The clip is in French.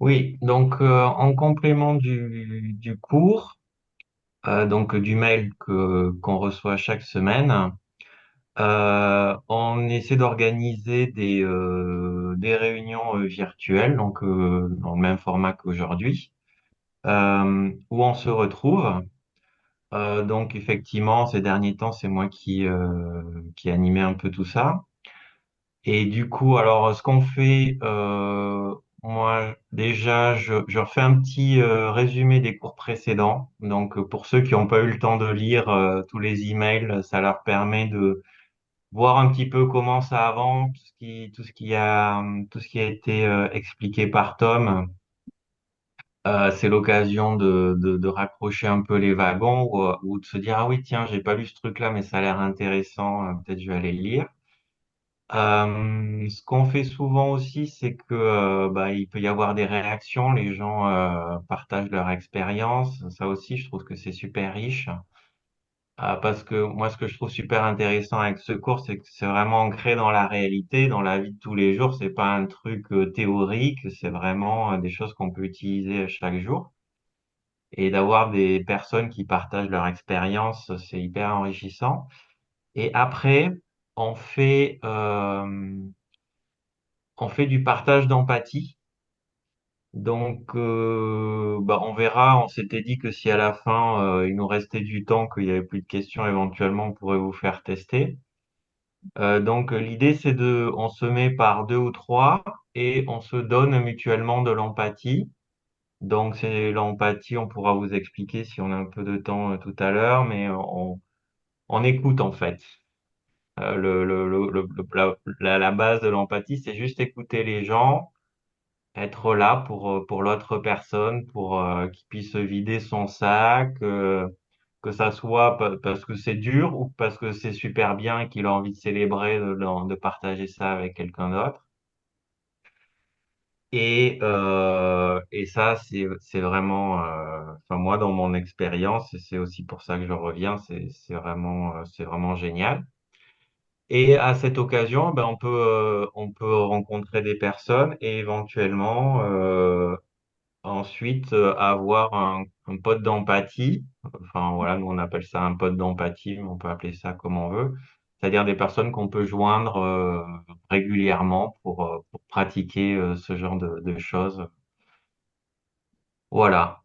Oui, donc en complément du cours, donc du mail qu'on reçoit chaque semaine, on essaie d'organiser des réunions virtuelles, donc dans le même format qu'aujourd'hui, où on se retrouve. Donc effectivement, ces derniers temps, c'est moi qui animais un peu tout ça. Et du coup, alors, ce qu'on fait, moi, déjà, je refais un petit résumé des cours précédents. Donc, pour ceux qui n'ont pas eu le temps de lire tous les emails, ça leur permet de voir un petit peu comment ça avance, tout ce qui a été expliqué par Tom. C'est l'occasion de raccrocher un peu les wagons ou de se dire, ah oui, tiens, j'ai pas lu ce truc-là, mais ça a l'air intéressant, peut-être je vais aller le lire. Ce qu'on fait souvent aussi, c'est que bah, il peut y avoir des réactions, les gens partagent leur expérience. Ça aussi, je trouve que c'est super riche. Parce que moi, ce que je trouve super intéressant avec ce cours, c'est que c'est vraiment ancré dans la réalité, dans la vie de tous les jours. C'est pas un truc théorique, c'est vraiment des choses qu'on peut utiliser chaque jour. Et d'avoir des personnes qui partagent leur expérience, c'est hyper enrichissant. Et après, on fait euh, on fait du partage d'empathie. Donc, bah, on verra. On s'était dit que si à la fin, il nous restait du temps, qu'il y avait plus de questions, éventuellement, on pourrait vous faire tester. Donc, l'idée, on se met par deux ou trois et on se donne mutuellement de l'empathie. Donc, c'est l'empathie, on pourra vous expliquer si on a un peu de temps tout à l'heure, mais on écoute en fait. La base de l'empathie, c'est juste écouter les gens, être là pour l'autre personne, pour qu'il puisse vider son sac, que ça soit parce que c'est dur ou parce que c'est super bien et qu'il a envie de célébrer, de partager ça avec quelqu'un d'autre. Et ça, c'est vraiment, enfin moi, dans mon expérience, et c'est aussi pour ça que je reviens, c'est vraiment génial. Et à cette occasion, ben, on peut rencontrer des personnes et éventuellement, ensuite, avoir un pote d'empathie, enfin voilà, nous on appelle ça un pote d'empathie, mais on peut appeler ça comme on veut, c'est-à-dire des personnes qu'on peut joindre régulièrement pour pratiquer ce genre de choses. Voilà.